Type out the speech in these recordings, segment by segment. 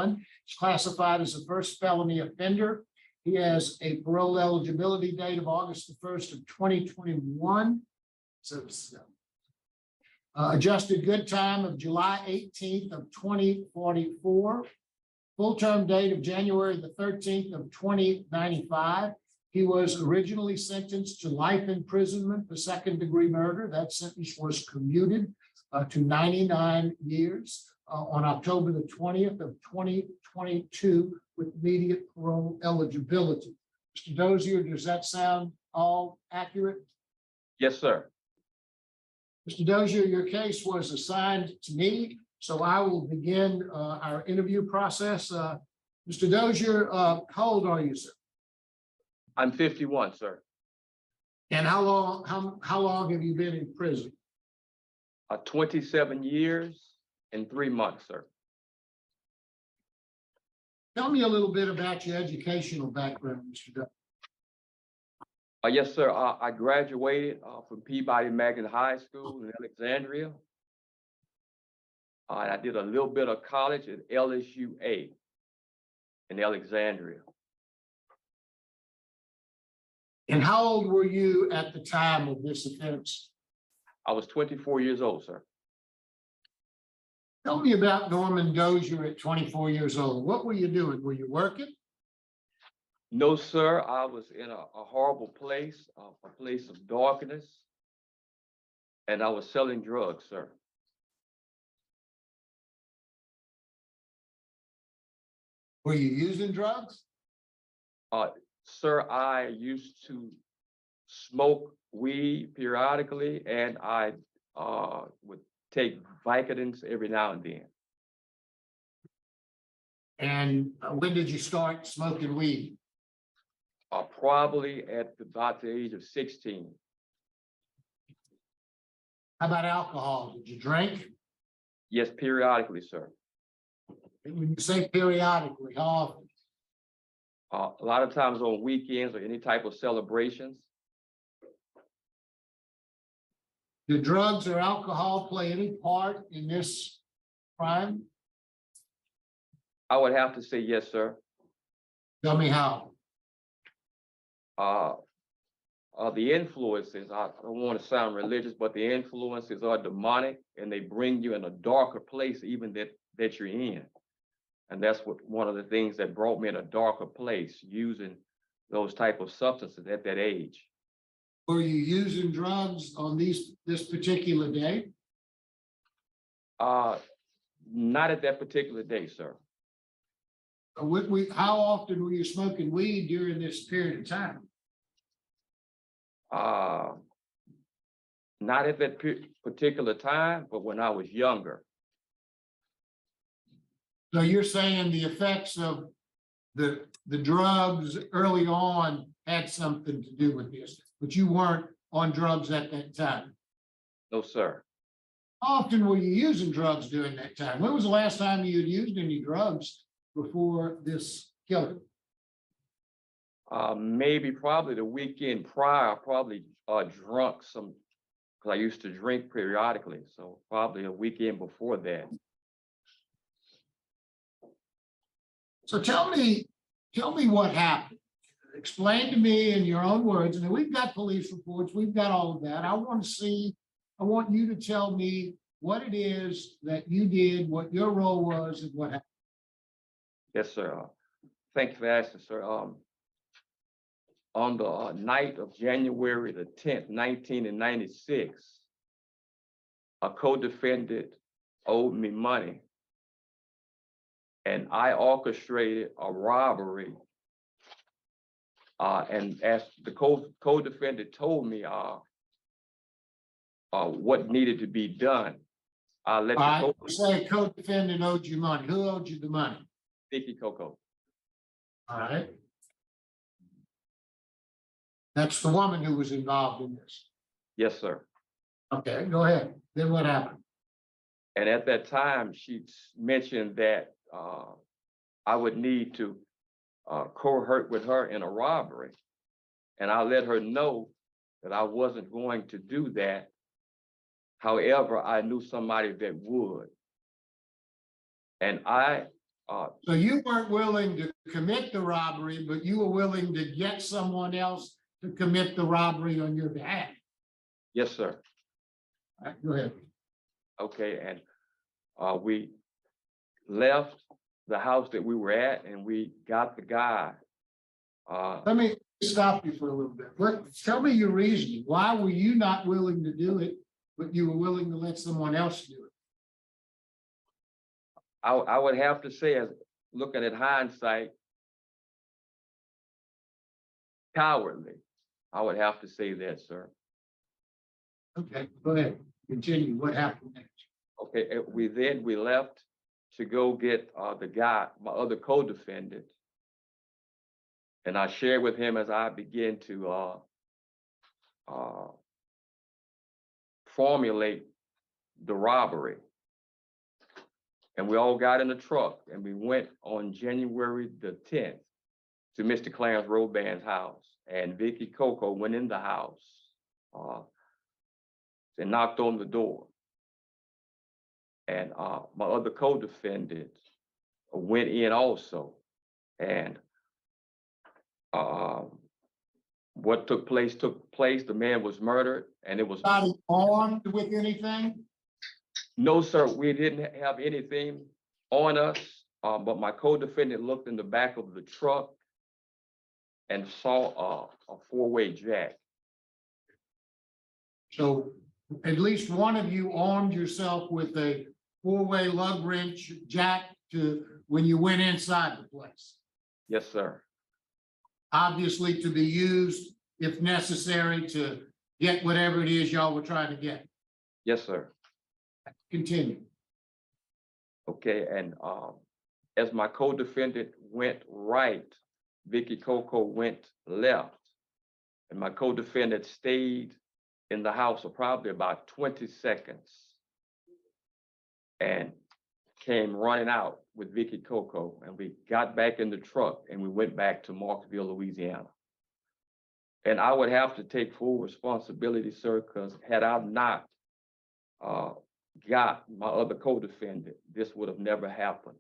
2021. He's classified as a first felony offender. He has a parole eligibility date of August the 1st of 2021. So adjusted good time of July 18th of 2044. Full term date of January the 13th of 2095. He was originally sentenced to life imprisonment for second-degree murder. That sentence was commuted to 99 years on October the 20th of 2022 with immediate parole eligibility. Mr. Dozier, does that sound all accurate? Yes, sir. Mr. Dozier, your case was assigned to me, so I will begin our interview process. Mr. Dozier, how old are you, sir? I'm 51, sir. And how long have you been in prison? 27 years and 3 months, sir. Tell me a little bit about your educational background, Mr. Dozier. Yes, sir. I graduated from Peabody Magnet High School in Alexandria. And I did a little bit of college at LSUA in Alexandria. And how old were you at the time of this offense? I was 24 years old, sir. Tell me about Norman Dozier at 24 years old. What were you doing? Were you working? No, sir. I was in a horrible place, a place of darkness, and I was selling drugs, sir. Were you using drugs? Sir, I used to smoke weed periodically, and I would take Vicodins every now and then. And when did you start smoking weed? Probably at about the age of 16. How about alcohol? Did you drink? Yes, periodically, sir. When you say periodically, how often? A lot of times on weekends or any type of celebrations. Do drugs or alcohol play any part in this crime? I would have to say yes, sir. Tell me how. The influences, I don't want to sound religious, but the influences are demonic, and they bring you in a darker place even that you're in. And that's one of the things that brought me in a darker place, using those type of substances at that age. Were you using drugs on this particular day? Not at that particular day, sir. How often were you smoking weed during this period of time? Not at that particular time, but when I was younger. So you're saying the effects of the drugs early on had something to do with this, but you weren't on drugs at that time? No, sir. How often were you using drugs during that time? When was the last time you had used any drugs before this killing? Probably the weekend prior. I probably drunk some, because I used to drink periodically. So probably a weekend before that. So tell me what happened. Explain to me in your own words. And we've got police reports. We've got all of that. I want you to tell me what it is that you did, what your role was, and what happened. Yes, sir. Thank you for asking, sir. On the night of January the 10th, 1996, a co-defendant owed me money, and I orchestrated a robbery. And as the co-defendant told me what needed to be done, I let the say co-defendant owed you money. Who owed you the money? Vicky Coco. All right. That's the woman who was involved in this. Yes, sir. Okay, go ahead. Then what happened? And at that time, she mentioned that I would need to cohort with her in a robbery. And I let her know that I wasn't going to do that. However, I knew somebody that would. And I So you weren't willing to commit the robbery, but you were willing to get someone else to commit the robbery on your behalf. yes, sir. All right, go ahead. Okay, and we left the house that we were at and we got the guy. Let me stop you for a little bit. Tell me your reasoning. Why were you not willing to do it, but you were willing to let someone else do it? I would have to say, as looking at hindsight, cowardly. I would have to say that, sir. Okay, go ahead. Continue. What happened next? Okay, and we left to go get the guy, my other co-defendant. And I shared with him as I began to formulate the robbery. And we all got in the truck and we went on January the 10th to Mr. Clarence Roban's house. And Vicky Coco went in the house and knocked on the door. And my other co-defendant went in also. And what took place. The man was murdered, and it was Not armed with anything? no, sir. We didn't have anything on us, but my co-defendant looked in the back of the truck and saw a four-way jack. So at least one of you armed yourself with a four-way lug wrench jack to when you went inside the place. Yes, sir. Obviously to be used if necessary to get whatever it is y'all were trying to get. Yes, sir. Continue. Okay, and as my co-defendant went right, Vicky Coco went left, and my co-defendant stayed in the house for probably about 20 seconds and came running out with Vicky Coco, and we got back in the truck and we went back to Marksville, Louisiana. And I would have to take full responsibility, sir, because had I not got my other co-defendant, this would have never happened.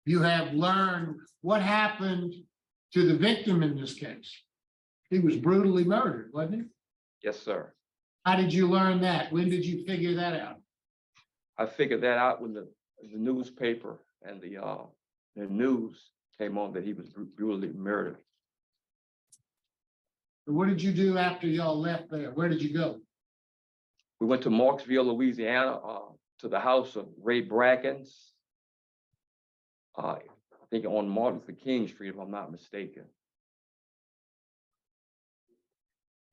You have learned what happened to the victim in this case. He was brutally murdered, wasn't he? Yes, sir. How did you learn that? When did you figure that out? I figured that out when the newspaper and the news came on that he was brutally murdered. What did you do after y'all left there? Where did you go? We went to Marksville, Louisiana, to the house of Ray Brackens. I think on Martin Luther King Street, if I'm not mistaken.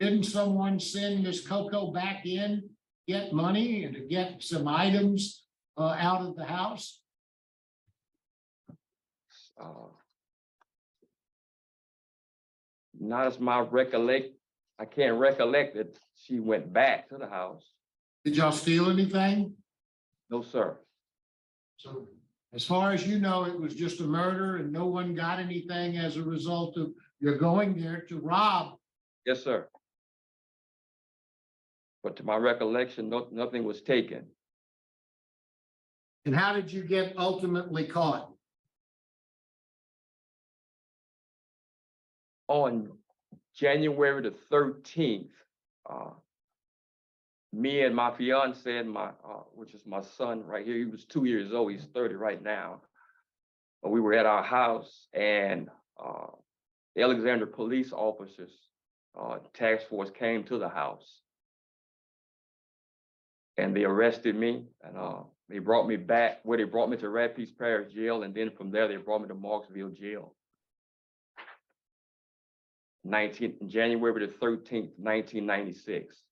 Didn't someone send Miss Coco back in, get money and to get some items out of the house? Not as my recollect. I can't recollect that she went back to the house. Did y'all steal anything? No, sir. So as far as you know, it was just a murder and no one got anything as a result of your going there to rob. Yes, sir. But to my recollection, nothing was taken. And how did you get ultimately caught? On January the 13th, me and my fiance and my, which is my son right here, he was 2 years old, he's 30 right now. But we were at our house and Alexandria police officers, task force came to the house. And they arrested me and they brought me back, where they brought me to Rapides Parish Jail. And then from there, they brought me to Marksville Jail. January the 13th, 1996.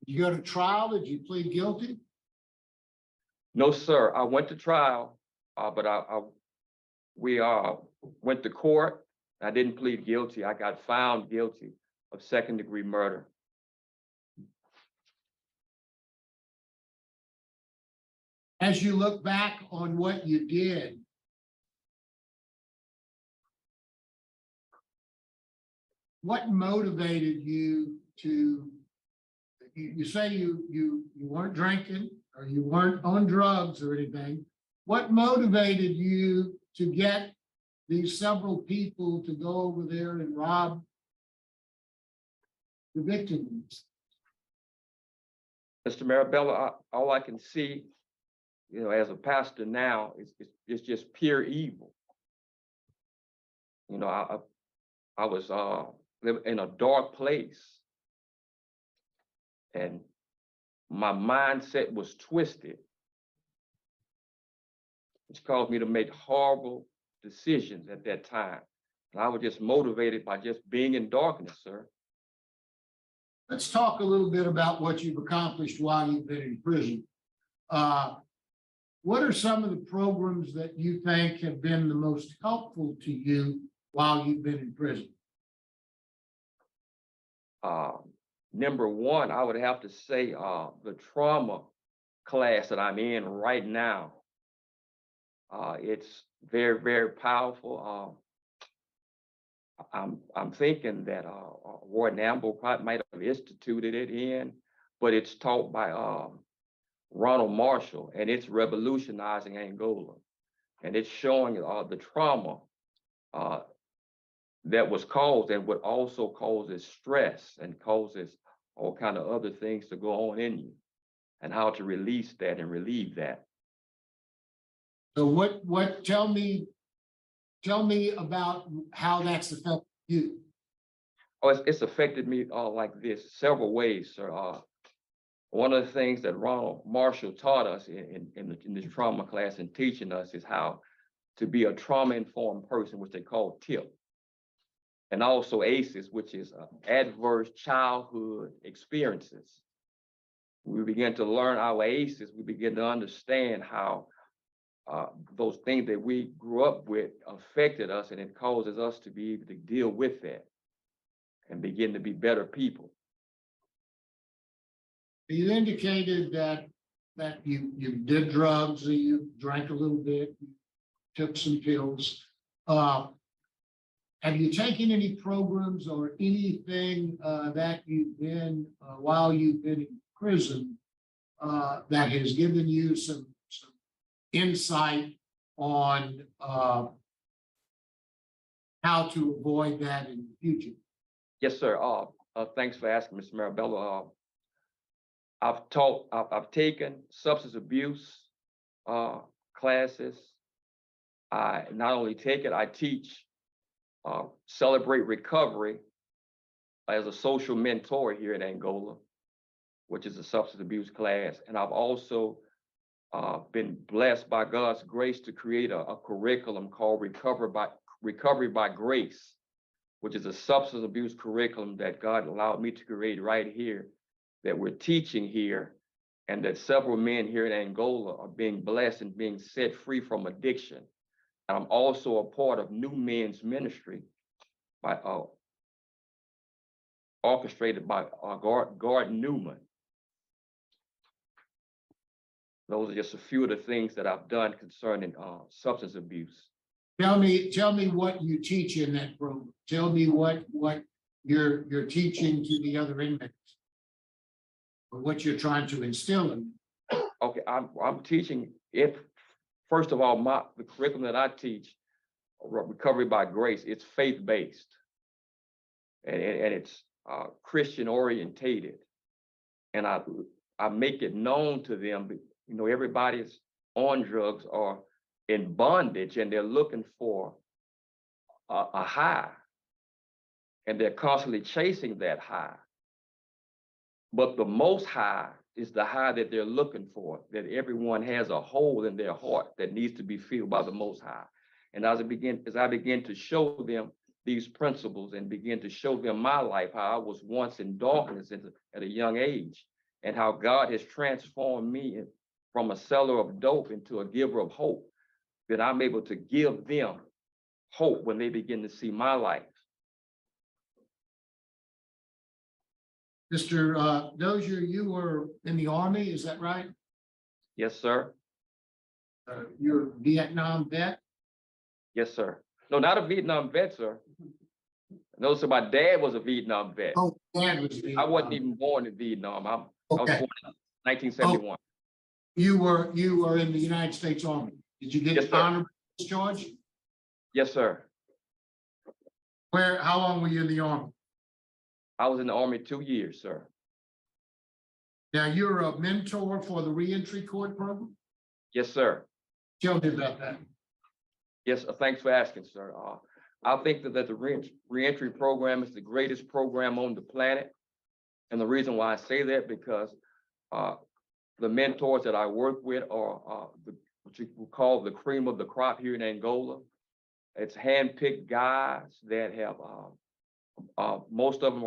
Did you go to trial? Did you plead guilty? No, sir. I went to trial, but we went to court. I didn't plead guilty. I got found guilty of second-degree murder. As you look back on what you did, what motivated you to, you say you weren't drinking or you weren't on drugs or anything. What motivated you to get these several people to go over there and rob the victims? Mr. Marabella, all I can see, as a pastor now, is just pure evil. I was living in a dark place, and my mindset was twisted, which caused me to make horrible decisions at that time. And I was just motivated by just being in darkness, sir. Let's talk a little bit about what you've accomplished while you've been in prison. What are some of the programs that you think have been the most helpful to you while you've been in prison? Number one, I would have to say the trauma class that I'm in right now. It's very, very powerful. I'm thinking that Warden Amble might have instituted it in, but it's taught by Ronald Marshall, and it's revolutionizing Angola, and it's showing the trauma that was caused, and what also causes stress and causes all kind of other things to go on in you, and how to release that and relieve that. So tell me about how that's affected you. Oh, it's affected me like this, several ways, sir. One of the things that Ronald Marshall taught us in this trauma class and teaching us is how to be a trauma-informed person, which they call TIP. And also ACEs, which is adverse childhood experiences. We begin to learn our ACEs, we begin to understand how those things that we grew up with affected us, and it causes us to be able to deal with that and begin to be better people. You indicated that you did drugs, you drank a little bit, took some pills. Have you taken any programs or anything that you've been while you've been in prison that has given you some insight on how to avoid that in the future? Yes, sir. Thanks for asking, Mr. Marabella. I've taken substance abuse classes. I not only take it, I teach Celebrate Recovery as a social mentor here in Angola, which is a substance abuse class. And I've also been blessed by God's grace to create a curriculum called Recovery by Grace, which is a substance abuse curriculum that God allowed me to create right here, that we're teaching here, and that several men here in Angola are being blessed and being set free from addiction. And I'm also a part of New Men's Ministry, by orchestrated by Gordon Newman. Those are just a few of the things that I've done concerning substance abuse. Tell me what you teach in that program. Tell me what you're teaching to the other inmates, or what you're trying to instill in them. Okay, I'm teaching first of all, the curriculum that I teach, Recovery by Grace, it's faith-based, and it's Christian orientated, and I make it known to them. Everybody's on drugs or in bondage, and they're looking for a high, and they're constantly chasing that high. But the most high is the high that they're looking for, that everyone has a hole in their heart that needs to be filled by the Most High. And as I begin to show them these principles and begin to show them my life, how I was once in darkness at a young age, and how God has transformed me from a seller of dope into a giver of hope, that I'm able to give them hope when they begin to see my life. Mr. Dozier, you were in the Army, is that right? Yes, sir. You're a Vietnam vet? Yes, sir. No, not a Vietnam vet, sir. No, so my dad was a Vietnam vet. Oh, Dad was I Vietnam. wasn't even born in Vietnam. I was Okay. born in 1971. You were in the United States Army. Did you Yes, get sir. honorable discharge? Yes, sir. How long were you in the Army? I was in the Army 2 years, sir. Now, you're a mentor for the reentry court program? Yes, sir. Tell me about that. Yes, thanks for asking, sir. I think that the reentry program is the greatest program on the planet. And the reason why I say that, because the mentors that I work with are what you would call the cream of the crop here in Angola. It's handpicked guys that have, most of them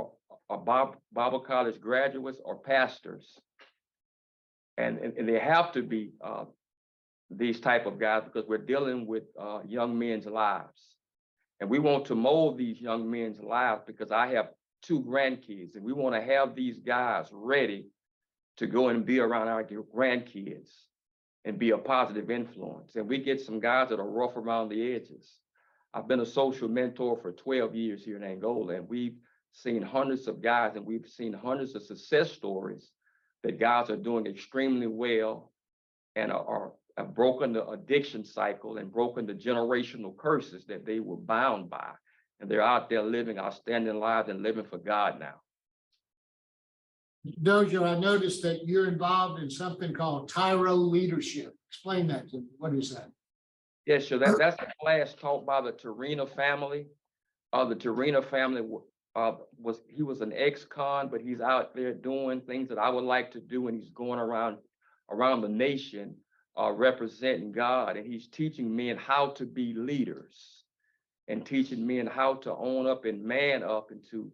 are Bible college graduates or pastors. And they have to be these type of guys because we're dealing with young men's lives. And we want to mold these young men's lives because I have 2 grandkids and we want to have these guys ready to go and be around our grandkids and be a positive influence. And we get some guys that are rough around the edges. I've been a social mentor for 12 years here in Angola, and we've seen hundreds of guys and we've seen hundreds of success stories that guys are doing extremely well and have broken the addiction cycle and broken the generational curses that they were bound by. And they're out there living outstanding lives and living for God now. Dozier, I noticed that you're involved in something called Tyro Leadership. Explain that to me. What is that? Yes, sure. That's a class taught by the Torina family. The Torina family was an ex-con, but he's out there doing things that I would like to do, and he's going around the nation representing God, and he's teaching men how to be leaders and teaching men how to own up and man up into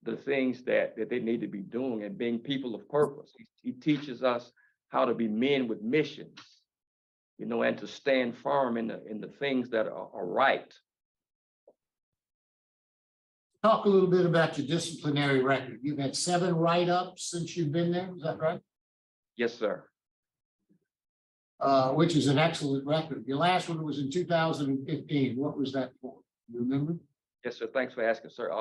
the things that they need to be doing and being people of purpose. He teaches us how to be men with missions, and to stand firm in the things that are right. Talk a little bit about your disciplinary record. You've had 7 write-ups since you've been there. Is that right? Yes, sir. Which is an excellent record. Your last one was in 2015. What was that for? You remember? Yes, sir. Thanks for asking, sir.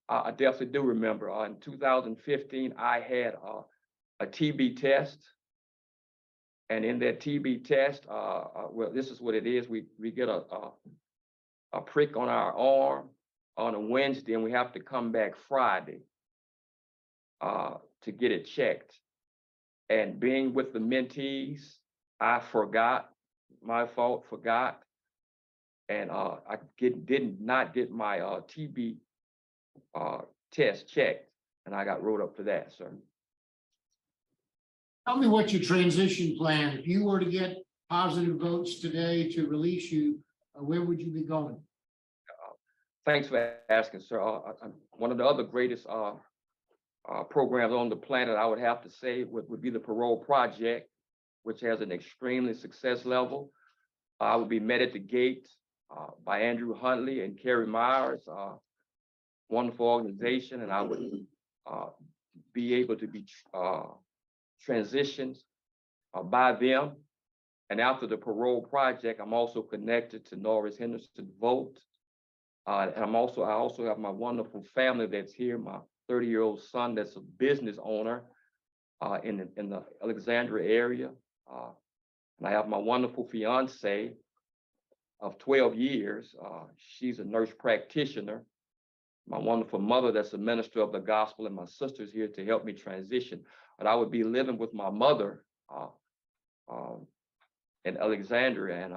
I definitely do remember. In 2015, I had a TB test. And in that TB test, well, this is what it is. We get a prick on our arm on a Wednesday, and we have to come back Friday to get it checked. And being with the mentees, I forgot, my fault, forgot. And I did not get my TB test checked, and I got wrote up for that, sir. Tell me what your transition plan, if you were to get positive votes today to release you, where would you be going? Thanks for asking, sir. One of the other greatest programs on the planet, I would have to say, would be the Parole Project, which has an extremely success level. I would be met at the gate by Andrew Huntley and Kerry Myers, wonderful organization, and I would be able to be transitioned by them. And after the Parole Project, I'm also connected to Norris Henderson Vote. And I also have my wonderful family that's here, my 30-year-old son that's a business owner in the Alexandria area. And I have my wonderful fiance of 12 years. She's a nurse practitioner. My wonderful mother that's a minister of the gospel, and my sister's here to help me transition. But I would be living with my mother in Alexandria and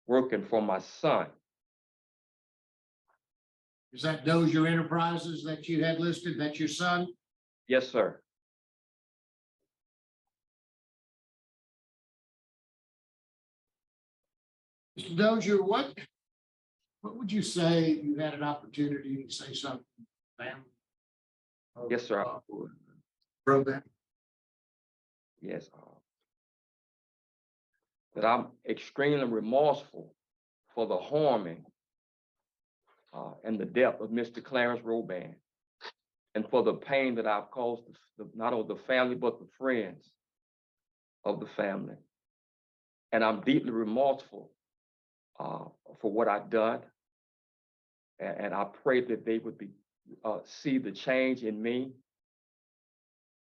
working for my son. Is that Dozier Enterprises that you had listed? That's your son? Yes, sir. Mr. Dozier, what would you say if you had an opportunity to say something to the family? Yes, sir. Program. Yes. That I'm extremely remorseful for the harming and the death of Mr. Clarence Robban, and for the pain that I've caused not only the family, but the friends of the family. And I'm deeply remorseful for what I've done. And I pray that they would see the change in me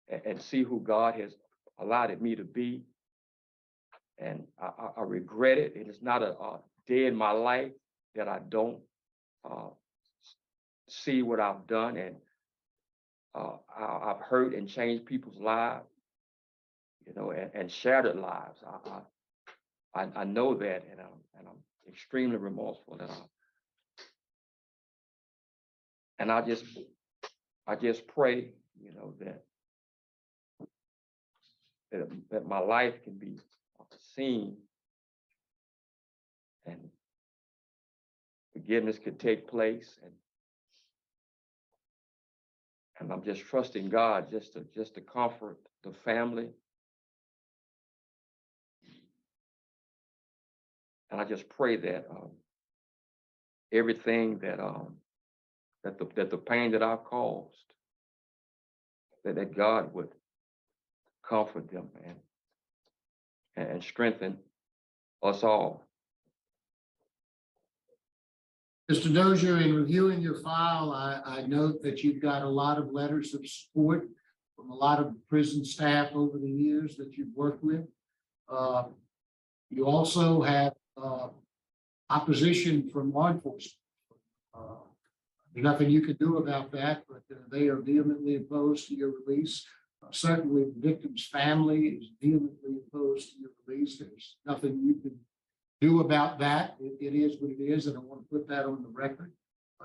and see who God has allowed me to be. And I regret it. It is not a day in my life that I don't see what I've done, and I've hurt and changed people's lives, and shattered lives. I know that, and I'm extremely remorseful. And I just pray, that my life can be seen and forgiveness could take place, and I'm just trusting God just to comfort the family. And I just pray that everything that the pain that I've caused, that God would comfort them and strengthen us all. Mr. Dozier, in reviewing your file, I note that you've got a lot of letters of support from a lot of prison staff over the years that you've worked with. You also have opposition from law enforcement. There's nothing you can do about that, but they are vehemently opposed to your release. Certainly, the victim's family is vehemently opposed to your release. There's nothing you can do about that. It is what it is, and I want to put that on the record.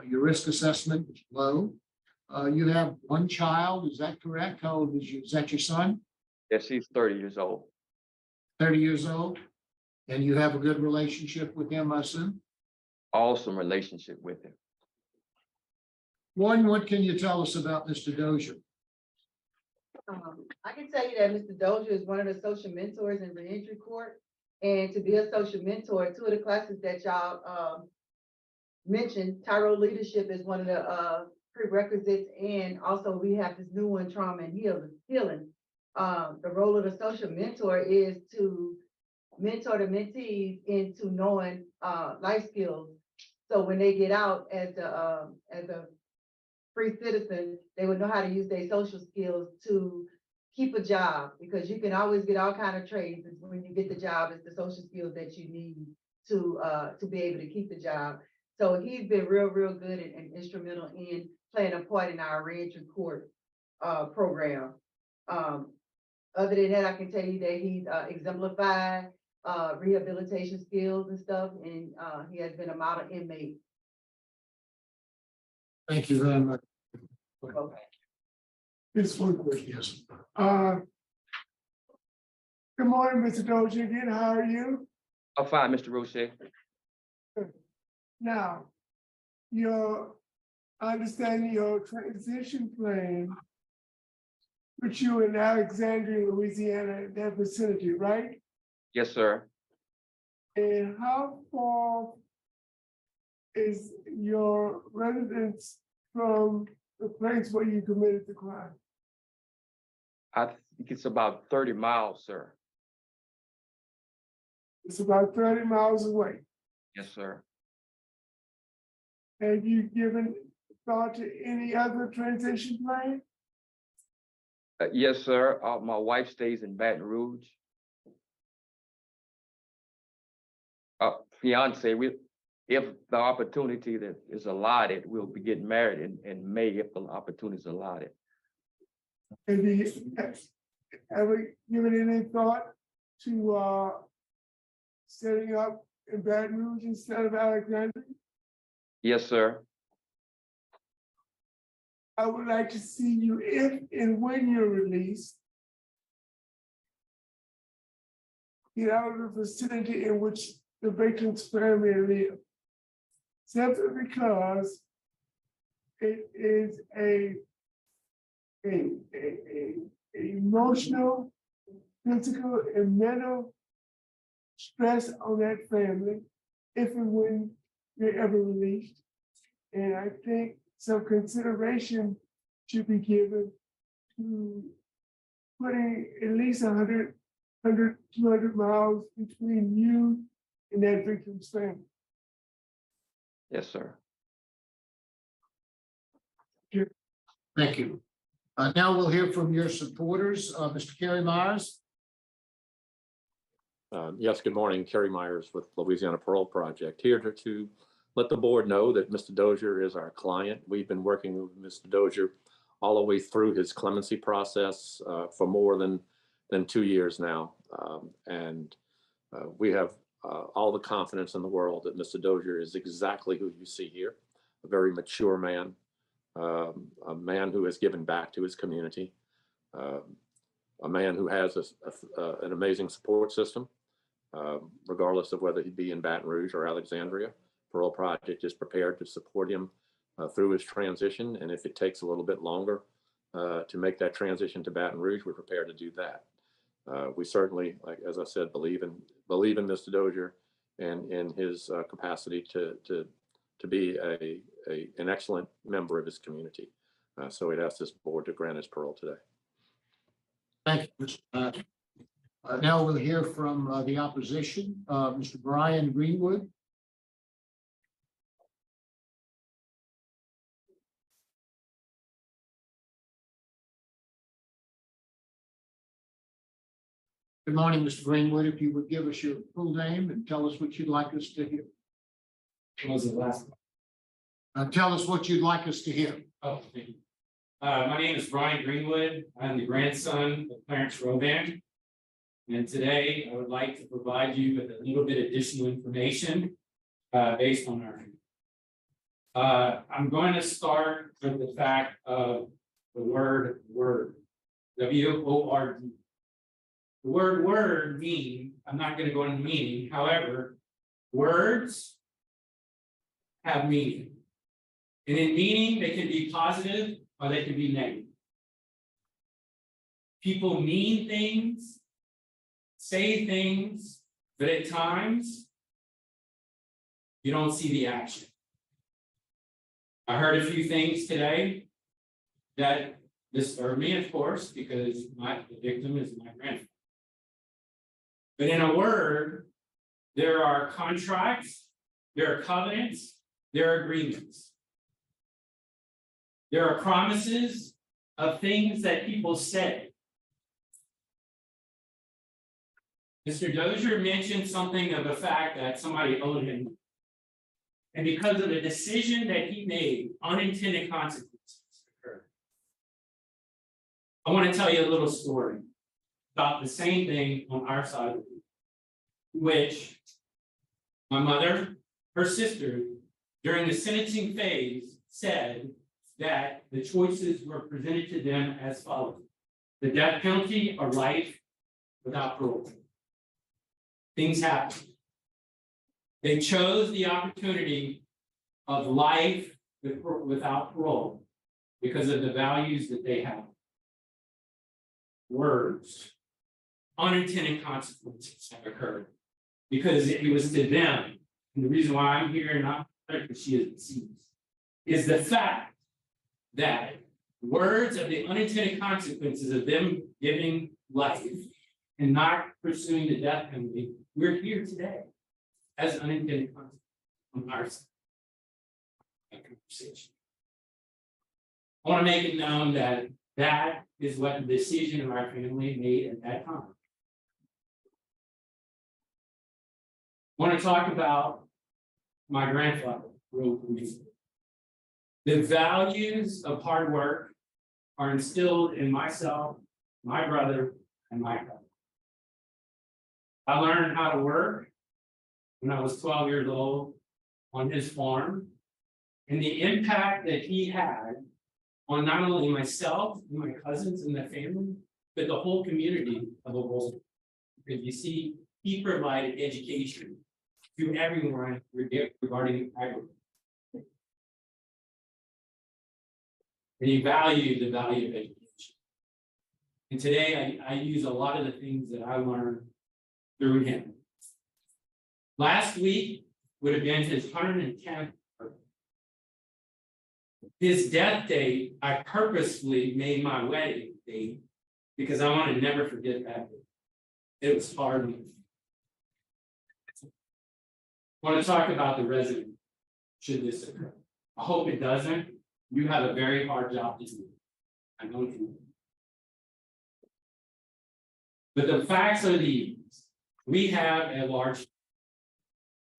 Your risk assessment is low. You have one child, is that correct? How old is you? Is that your son? Yes, he's 30 years old. 30 years old? And you have a good relationship with him, I assume? Awesome relationship with him. One, what can you tell us about Mr. Dozier? I can tell you that Mr. Dozier is one of the social mentors in reentry court. And to be a social mentor, two of the classes that y'all mentioned, Tyrone Leadership is one of the prerequisites. And also we have this new one, trauma and healing. The role of the social mentor is to mentor the mentees into knowing life skills. So when they get out as a free citizen, they would know how to use their social skills to keep a job, because you can always get all kind of trades. It's when you get the job, it's the social skills that you need to be able to keep the job. So he's been real good and instrumental in playing a part in our reentry court program. Other than that, I can tell you that he's exemplified rehabilitation skills and stuff, and he has been a model inmate. Thank you very much. Okay. Just one question. Yes. Good morning, Mr. Dozier. Again, how are you? I'm fine, Mr. Roche. Now, I understand your transition plan, put you in Alexandria, Louisiana, that vicinity, right? Yes, sir. And how far is your residence from the place where you committed the crime? I think it's about 30 miles, sir. It's about 30 miles away. Yes, sir. Have you given thought to any other transition plan? Yes, sir. My wife stays in Baton Rouge. Fiance, if the opportunity that is allotted, we'll be getting married in May if the opportunity is allotted. Have you ever given any thought to setting up in Baton Rouge instead of Alexandria? Yes, sir. I would like to see you, if and when you're released, get out of the vicinity in which the victim's family live. Simply because it is a emotional, physical, and mental stress on that family if and when you're ever released. And I think some consideration should be given to putting at least $100,000 200 miles between you and that victim's family. Yes, sir. Thank you. Now we'll hear from your supporters. Mr. Kerry Myers. Yes, good morning. Kerry Myers with Louisiana Parole Project, here to let the board know that Mr. Dozier is our client. We've been working with Mr. Dozier all the way through his clemency process for more than 2 years now. We have all the confidence in the world that Mr. Dozier is exactly who you see here, a very mature man, a man who has given back to his community, a man who has an amazing support system. Regardless of whether he be in Baton Rouge or Alexandria, Parole Project is prepared to support him through his transition. And if it takes a little bit longer to make that transition to Baton Rouge, we're prepared to do that. We certainly, like as I said, believe in Mr. Dozier and in his capacity to be an excellent member of his community. So we'd ask this board to grant his parole today. Thank you, Mr. Myers. Now we'll hear from the opposition, Mr. Brian Greenwood. Good morning, Mr. Greenwood. If you would give us your full name and tell us what you'd like us to hear. What was the last? Tell us what you'd like us to hear. Oh, thank you. My name is Brian Greenwood. I'm the grandson of Clarence Roban. And today I would like to provide you with a little bit additional information based on our. I'm going to start with the fact of the word W-O-R-D. The word word mean, I'm not going to go into meaning, however, words have meaning. And in meaning, they can be positive or they can be negative. People mean things, say things, but at times you don't see the action. I heard a few things today that disturbed me, of course, because the victim is my grandfather. But in a word, there are contracts, there are covenants, there are agreements. There are promises of things that people say. Mr. Dozier mentioned something of the fact that somebody owed him. And because of the decision that he made, unintended consequences occurred. I want to tell you a little story about the same thing on our side of the room, which my mother, her sister, during the sentencing phase said that the choices were presented to them as follows: the death penalty or life without parole. Things happen. They chose the opportunity of life without parole because of the values that they have. Words, unintended consequences have occurred because it was to them. And the reason why I'm here and not because she is deceased is the fact that words of the unintended consequences of them giving life and not pursuing the death penalty, we're here today as unintended consequences on our side. That conversation. I want to make it known that that is what the decision of our family made at that time. I want to talk about my grandfather real quick. The values of hard work are instilled in myself, my brother, and my cousin. I learned how to work when I was 12 years old on his farm, and the impact that he had on not only myself and my cousins and the family, but the whole community of Oglesby. Because you see, he provided education to everyone regarding agriculture. And he valued the value of education. And today I use a lot of the things that I learned through him. Last week would have been his 110th birthday. His death date, I purposefully made my wedding date because I want to never forget that day. It was hard. Want to talk about the resident, should this occur? I hope it doesn't. You have a very hard job to do. I know you. But the facts are these, we have a large.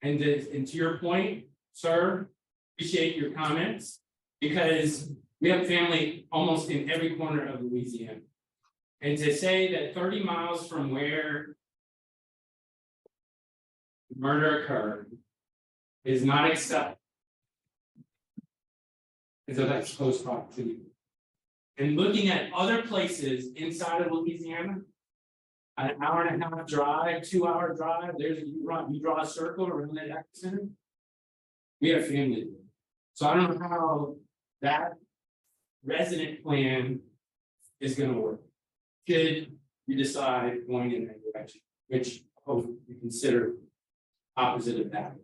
And to your point, sir, appreciate your comments, because we have family almost in every corner of Louisiana. And to say that 30 miles from where murder occurred is not acceptable. Is that that's close proximity. And looking at other places inside of Louisiana, an hour and a half drive, 2-hour drive, you draw a circle around that epicenter. We have family. So I don't know how that resident plan is gonna work. Should you decide going in that direction, which I hope you consider opposite of that.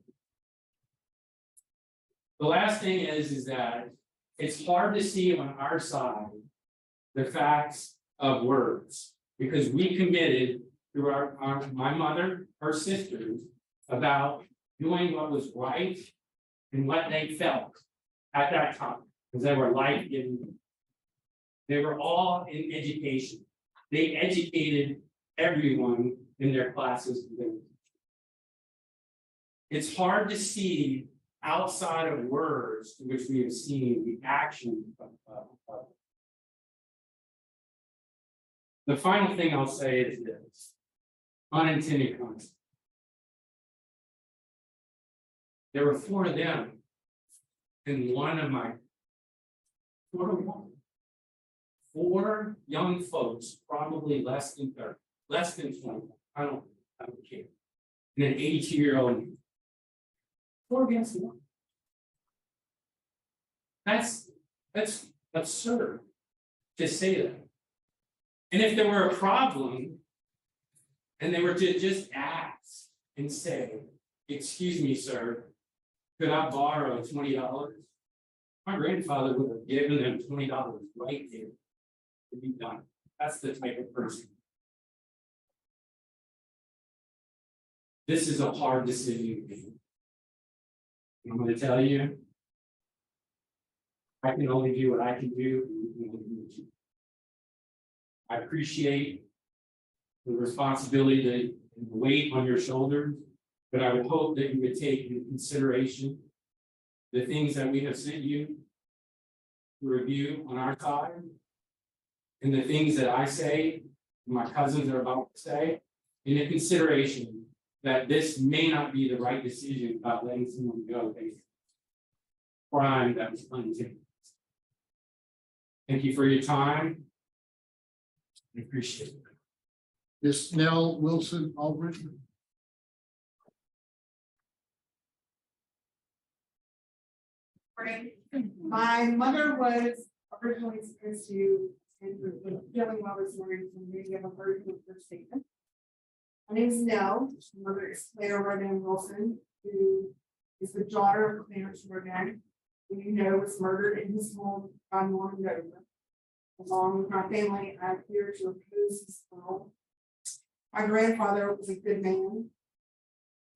The last thing is that it's hard to see on our side the facts of words, because we committed through my mother, her sisters, about doing what was right and what they felt at that time, because they were life-giving. They were all in education. They educated everyone in their classes. It's hard to see outside of words, which we have seen the action of. The final thing I'll say is this: unintended consequences. There were 4 of them, and one of my 4 young folks, probably less than 30, less than 20. I don't care. And an 82-year-old. 4 against 1. That's absurd to say that. And if there were a problem, and they were to just ask and say, "Excuse me, sir, could I borrow $20? My grandfather would have given them $20 right there to be done. That's the type of person. This is a hard decision. I'm going to tell you, I can only do what I can do. And you can only do what you can. I appreciate the responsibility and the weight on your shoulders, but I would hope that you would take into consideration the things that we have sent you to review on our side, and the things that I say, my cousins are about to say, into consideration that this may not be the right decision about letting someone go based on crime that was unintended. Thank you for your time. I appreciate it. Ms. Nell Wilson Albritton. Morning. My mother was originally supposed to, feeling well this morning, so maybe have a version of her statement. My name is Nell. My mother is Claire Rodan Wilson, who is the daughter of Clarence Rodan, who you know was murdered in his home by Norman Dover. Along with my family, I am here to oppose this parole. My grandfather was a good man.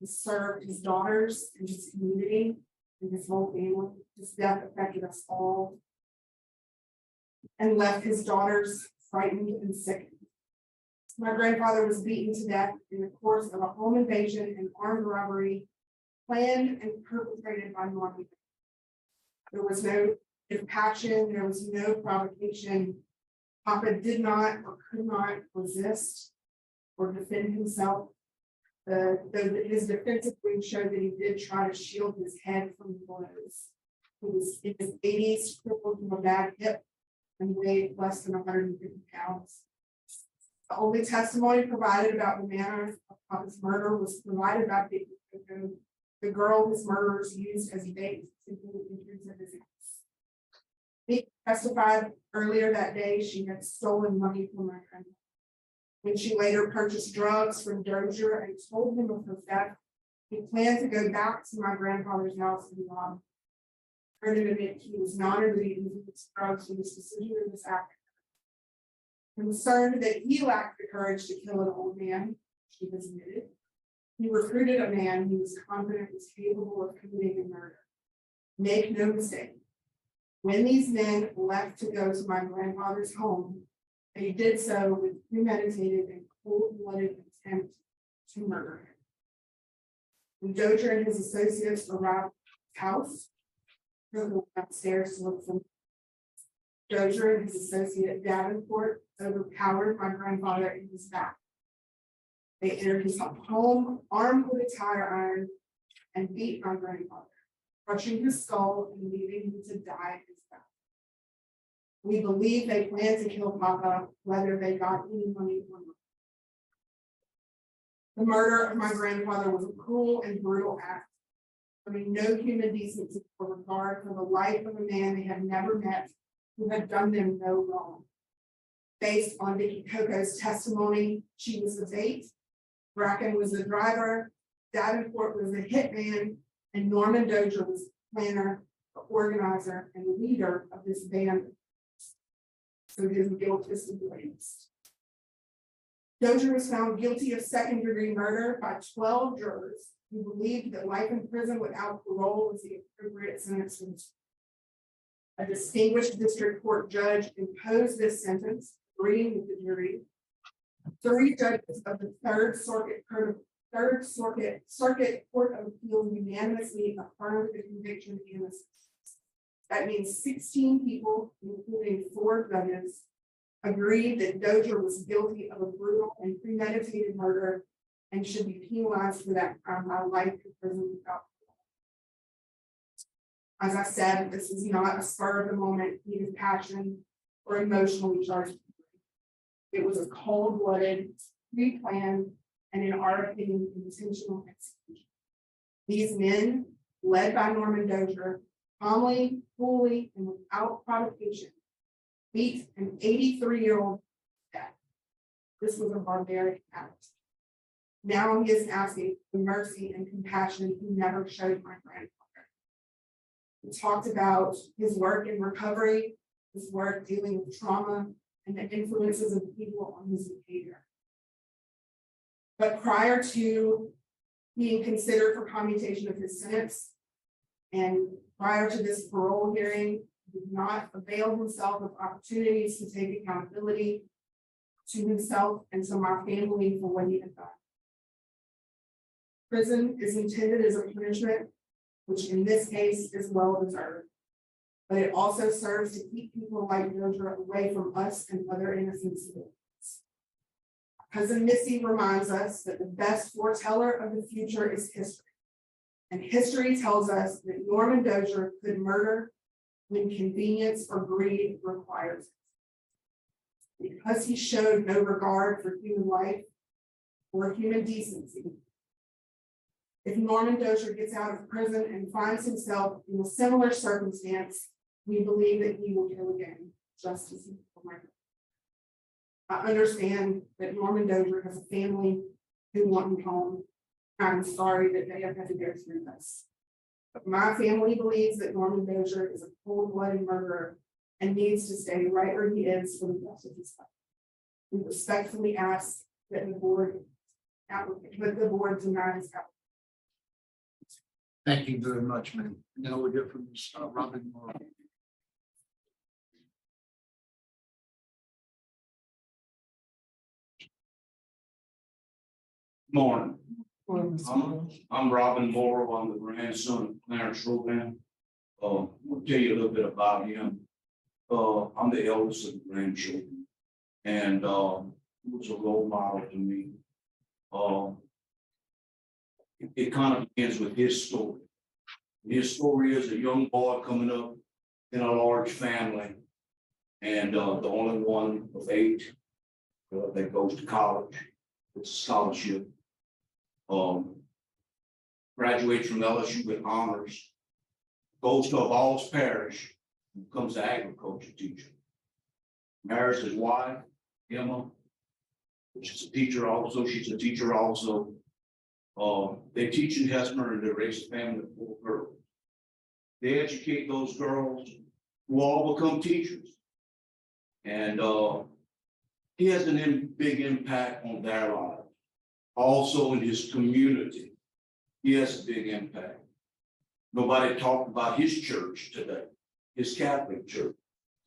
He served his daughters and his community and his whole family. His death affected us all and left his daughters frightened and sickened. My grandfather was beaten to death in the course of a home invasion and armed robbery planned and perpetrated by Norman. There was no passion, there was no provocation. Papa did not or could not resist or defend himself. His defensive wing showed that he did try to shield his head from the blows. He was in his 80s, crippled from a bad hip, and weighed less than 150 pounds. The only testimony provided about the manner of Papa's murder was provided by the girl his murderers used as bait to the entrance of his house. He testified earlier that day she had stolen money from my grandmother. When she later purchased drugs from Dozier and told him of her theft, he planned to go back to my grandfather's house and rob. Heard him admit he was not agreeing to these drugs when his decision of this act. Concerned that he lacked the courage to kill an old man, she was admitted. He recruited a man he was confident was capable of committing a murder. Make no mistake, when these men left to go to my grandfather's home, they did so with premeditated and cold-blooded attempt to murder him. When Dozier and his associates arrived at his house, they went upstairs to look for him. Dozier and his associate Davenport overpowered my grandfather in his back. They entered his home armed with a tire iron and beat my grandfather, crushing his skull and leaving him to die in his back. We believe they planned to kill Papa, whether they got any money or not. The murder of my grandfather was a cruel and brutal act, having no human decency or regard for the life of a man they had never met, who had done them no wrong. Based on Vicky Coco's testimony, she was the bait, Bracken was the driver, Davenport was the hitman, and Norman Dozier was the planner, the organizer, and the leader of this band. So his guilt is erased. Dozier was found guilty of second-degree murder by 12 jurors who believed that life in prison without parole was the appropriate sentence for this. A distinguished district court judge imposed this sentence, agreeing with the jury. 3 judges of the Third Circuit Court of Appeals unanimously affirmed the conviction and the sentence. That means 16 people, including 4 judges, agreed that Dozier was guilty of a brutal and premeditated murder and should be penalized for that crime by life in prison without parole. As I said, this is not a spur of the moment heat of passion or emotionally charged. It was a cold-blooded, pre-planned, and in our opinion, intentional execution. These men, led by Norman Dozier, calmly, coolly, and without provocation, beat an 83-year-old to death. This was a barbaric act. Now he is asking for mercy and compassion he never showed my grandfather. We talked about his work in recovery, his work dealing with trauma, and the influences of people on his behavior. But prior to being considered for commutation of his sentence, and prior to this parole hearing, he did not avail himself of opportunities to take accountability to himself and to my family for what he had done. Prison is intended as a punishment, which in this case is well deserved. But it also serves to keep people like Dozier away from us and other innocent civilians. Cousin Missy reminds us that the best foreteller of the future is history. And history tells us that Norman Dozier could murder when convenience or greed requires it. Because he showed no regard for human life or human decency. If Norman Dozier gets out of prison and finds himself in a similar circumstance, we believe that he will kill again, just as he killed my brother. I understand that Norman Dozier has a family who want him home. I'm sorry that they have had to go through this. But my family believes that Norman Dozier is a cold-blooded murderer and needs to stay right where he is for the rest of his life. We respectfully ask that the board deny his application. Thank you very much, ma'am. Now we'll get from Robin Moore. Morning. I'm Robin Morrow. I'm the grandson of Clarence Roban. I'll tell you a little bit about him. I'm the eldest of the grandchildren, and he was a role model to me. It kind of begins with his story. His story is a young boy coming up in a large family, and the only one of 8 that goes to college. It's a scholarship. Graduates from LSU with honors, goes to a Balls Parish, becomes an agriculture teacher. Marries his wife, Emma, which is a teacher also. She's a teacher also. They teach in Hesmer and they raise a family of 4 girls. They educate those girls who all become teachers. And he has a big impact on their lives. Also in his community, he has a big impact. Nobody talked about his church today, his Catholic church,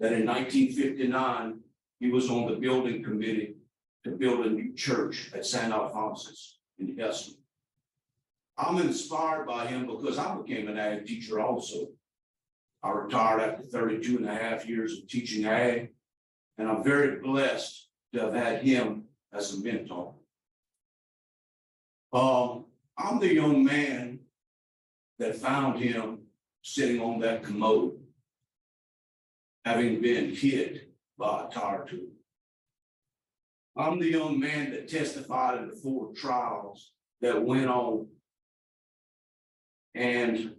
that in 1959, he was on the building committee to build a new church at St. Alphonsus in Heston. I'm inspired by him because I became an ag teacher also. I retired after 32 and a half years of teaching ag, and I'm very blessed to have had him as a mentor. I'm the young man that found him sitting on that commode, having been hit by a tire tube. I'm the young man that testified in the 4 trials that went on and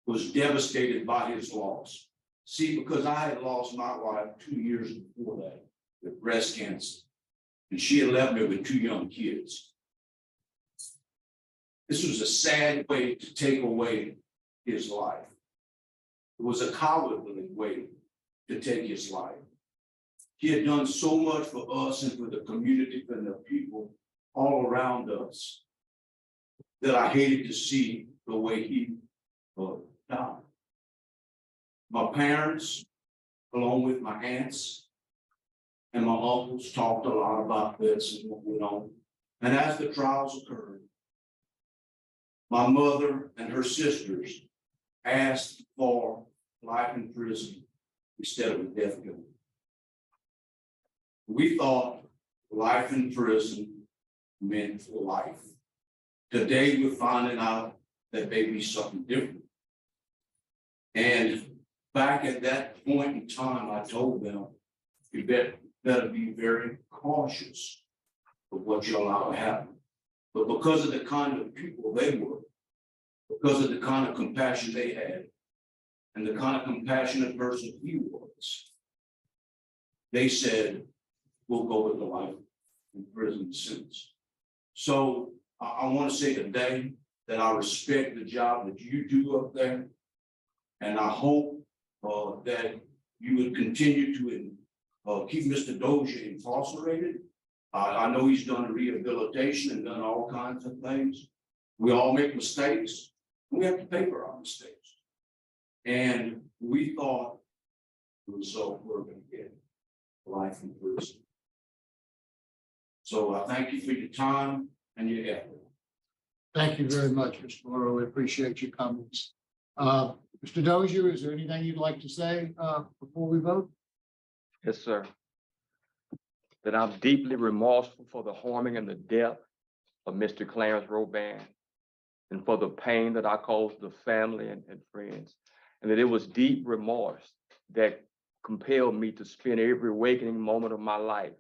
was devastated by his loss. See, because I had lost my wife 2 years before that with breast cancer, and she had left me with 2 young kids. This was a sad way to take away his life. It was a cowardly way to take his life. He had done so much for us and for the community and the people all around us that I hated to see the way he died. My parents, along with my aunts and my uncles, talked a lot about this and what went on. And as the trials occurred, my mother and her sisters asked for life in prison instead of a death penalty. We thought life in prison meant life. Today, we're finding out that may be something different. And back at that point in time, I told them, you better be very cautious of what you allow to happen. But because of the kind of people they were, because of the kind of compassion they had, and the kind of compassionate person he was, they said, we'll go with the life in prison sentence. So I want to say today that I respect the job that you do up there. And I hope that you would continue to keep Mr. Dozier incarcerated. I know he's done rehabilitation and done all kinds of things. We all make mistakes. We have to pay for our mistakes. And we thought the result we're going to get life in prison. So I thank you for your time and your effort. Thank you very much, Mr. Morrow. We appreciate your comments. Mr. Dozier, is there anything you'd like to say before we vote? Yes, sir. That I'm deeply remorseful for the harming and the death of Mr. Clarence Robban, and for the pain that I caused the family and friends. And that it was deep remorse that compelled me to spend every waking moment of my life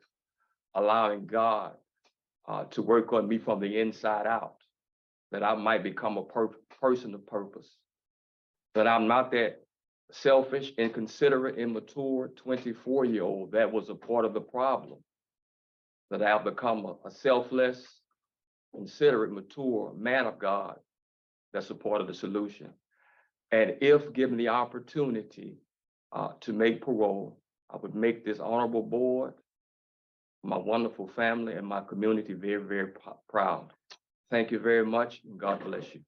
allowing God to work on me from the inside out, that I might become a person of purpose, that I'm not that selfish, inconsiderate, immature 24-year-old that was a part of the problem, that I've become a selfless, considerate, mature man of God that's a part of the solution. And if given the opportunity to make parole, I would make this honorable board, my wonderful family, and my community very, very proud. Thank you very much, and God bless you.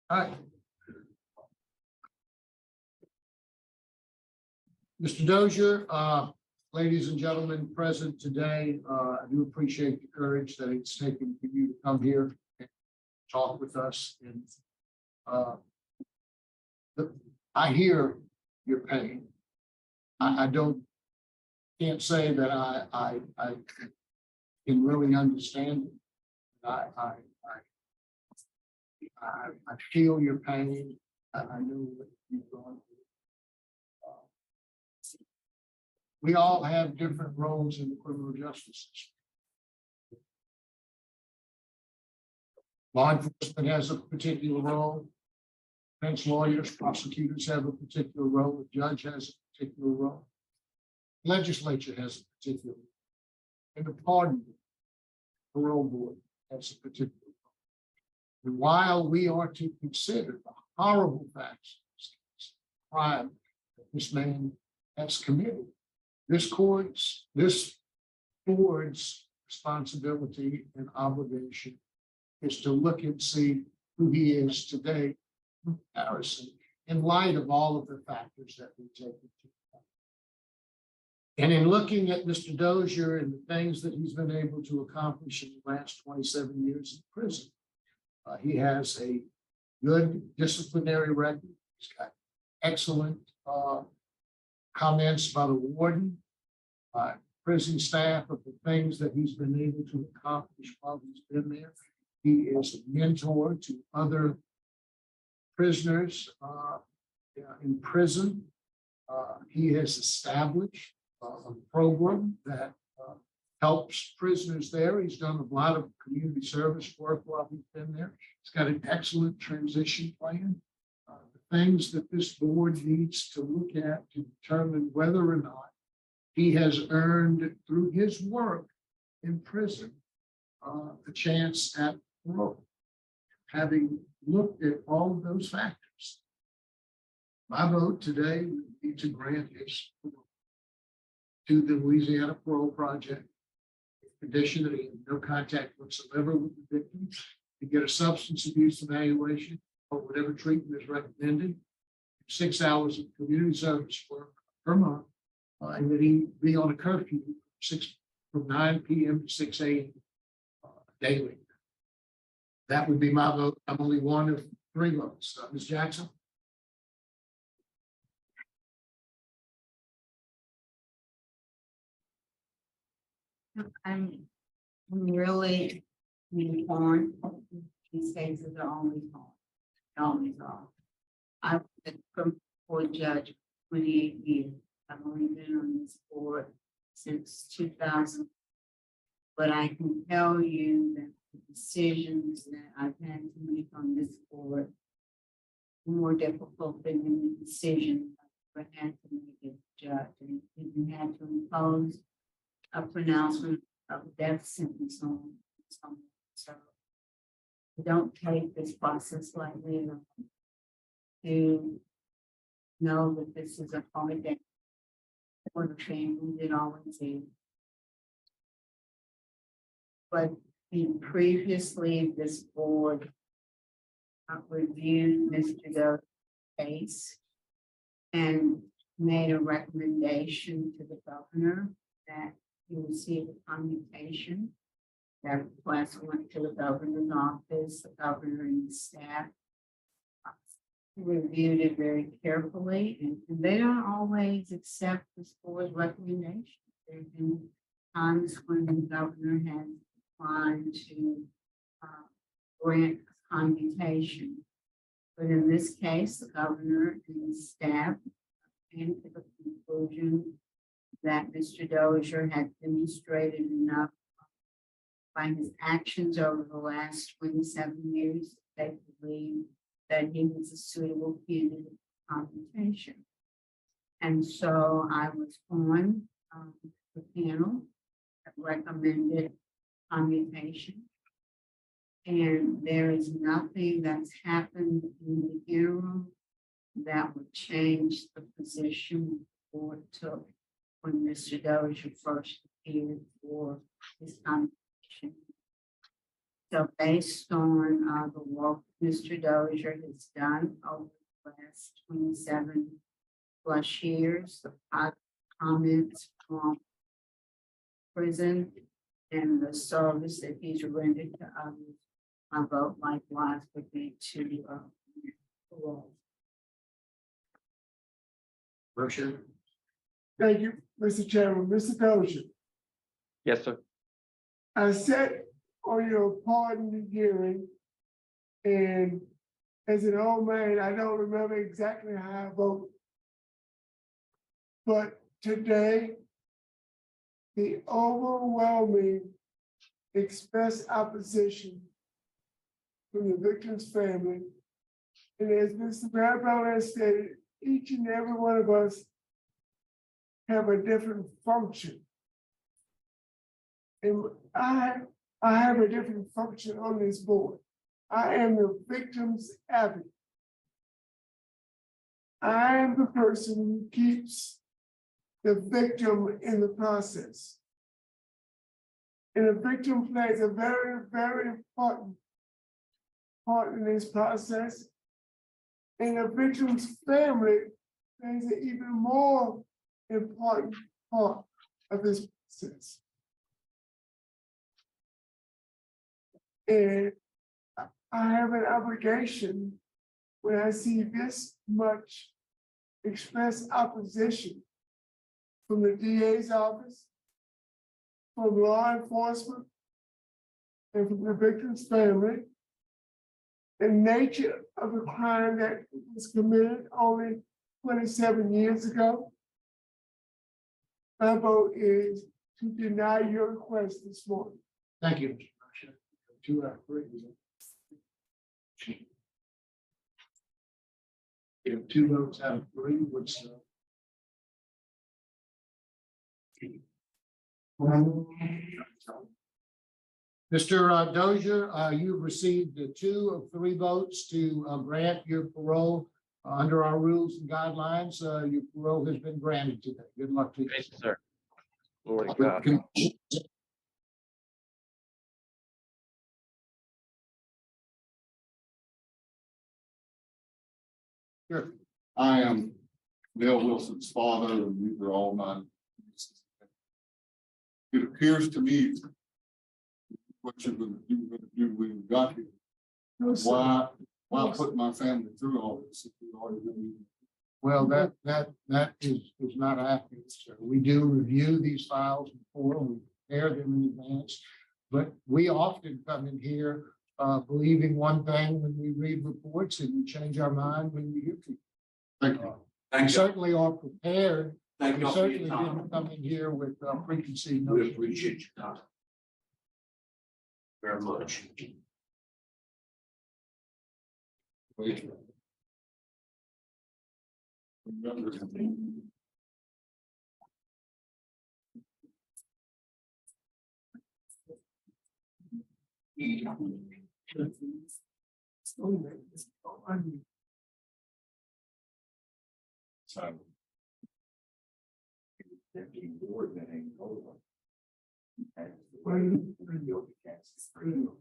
All right. Mr. Dozier, ladies and gentlemen present today, I do appreciate the courage that it's taken for you to come here and talk with us. And I hear your pain. I can't say that I can really understand it. I feel your pain. I know what you've gone through. We all have different roles in the criminal justice system. Law enforcement has a particular role. Defense lawyers, prosecutors have a particular role. The judge has a particular role. Legislature has a particular role. And the pardon parole board has a particular role. And while we are to consider the horrible facts of this case, crime that this man has committed, this board's responsibility and obligation is to look and see who he is today, in comparison, in light of all of the factors that we take into account. And in looking at Mr. Dozier and the things that he's been able to accomplish in the last 27 years in prison, he has a good disciplinary record. He's got excellent comments by the warden, prison staff, of the things that he's been able to accomplish while he's been there. He is a mentor to other prisoners in prison. He has established a program that helps prisoners there. He's done a lot of community service work while he's been there. He's got an excellent transition plan. The things that this board needs to look at to determine whether or not he has earned through his work in prison a chance at parole. Having looked at all of those factors, my vote today would be to grant his parole to the Louisiana Parole Project, condition that he have no contact whatsoever with the victims, to get a substance abuse evaluation or whatever treatment is recommended, 6 hours of community service work per month, and that he be on a curfew from 9 p.m. to 6 a.m. Daily. That would be my vote. I'm only one of 3 votes. Ms. Jackson? I'm really torn. These cases are always hard, always hard. I was a criminal court judge for 28 years. I've only been on this board since 2000. But I can tell you that the decisions that I've had to make on this board are more difficult than any decision I've ever had to make as a judge. And even had to impose a pronouncement of death sentence on someone. So don't take this process lightly enough to know that this is a hard day for the family. It always is. But previously, this board reviewed Mr. Doe's case and made a recommendation to the governor that he received a commutation. That request went to the governor's office. The governor and the staff reviewed it very carefully, and they don't always accept this board's recommendation. There have been times when the governor has declined to grant commutation. But in this case, the governor and the staff came to the conclusion that Mr. Dozier had demonstrated enough by his actions over the last 27 years that they believe that he was a suitable candidate for commutation. And so I was on the panel that recommended commutation. And there is nothing that's happened in the interim that would change the position the board took when Mr. Dozier first appeared for his commutation. So based on the work Mr. Dozier has done over the last 27 plus years, the comments from prison and the service that he's rendered to others, my vote likewise would be to parole. Motion. Thank you, Mr. Chairman. Mr. Dozier, Yes, sir. I sat on your pardon hearing, and as an old man, I don't remember exactly how I voted. But today, the overwhelming express opposition from the victim's family, and as Mr. Brown has stated, each and every one of us have a different function. And I have a different function on this board. I am the victim's advocate. I am the person who keeps the victim in the process. And the victim plays a very, very important part in this process. And the victim's family plays an even more important part of this process. And I have an obligation when I see this much express opposition from the DA's office, from law enforcement, and from the victim's family. The nature of the crime that was committed only 27 years ago. My vote is to deny your request this morning. Thank you, Mr. Russia. 2 out of 3. You have 2 votes out of 3, which. Mr. Dozier, you've received 2 of 3 votes to grant your parole under our rules and guidelines. Your parole has been granted today. Good luck to you. Thank you, sir. Glory to God. Sure. I am Bill Wilson's father, and we were all my. It appears to me what you're gonna do when you got here. Why put my family through all this? If we already knew? Well, that is not accurate, sir. We do review these files before we prepare them in advance. But we often come in here believing one thing when we read reports, and we change our mind when we hear people. Thank you. We Thank you. certainly are prepared. Thank We you for certainly your time. didn't come in here with preconceived We notions. appreciate your time. Very much. So.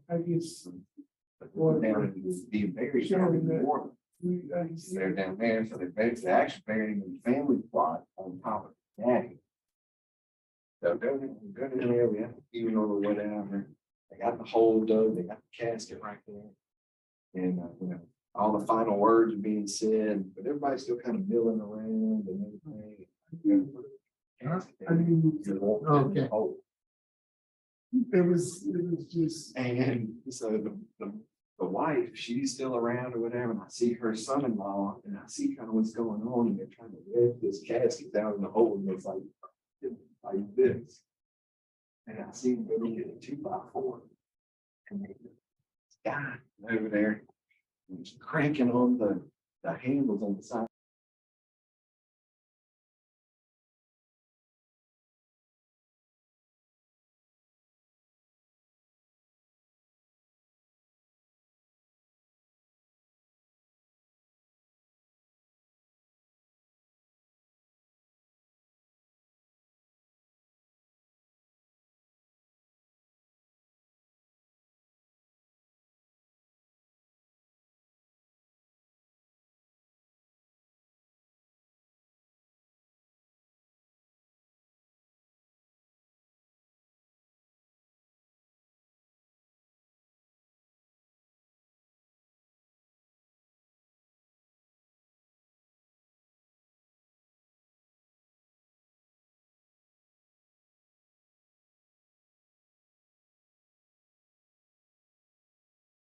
I guess. Being buried down in the water. They're down there, so they're actually buried in the family plot on top of the daddy. So they're good in there, we have even on the way down there. They got the hole dug, they got the casket right there. And, all the final words are being said, but everybody's still kind of milling around and everything. I mean, Okay. it was just. And so the wife, she's still around or whatever, and I see her son-in-law, and I see kind of what's going on, and they're trying to lift this casket down in the hole, and it's like this. And I see him go get a 2x4. And this guy over there, he's cranking on the handles on the side.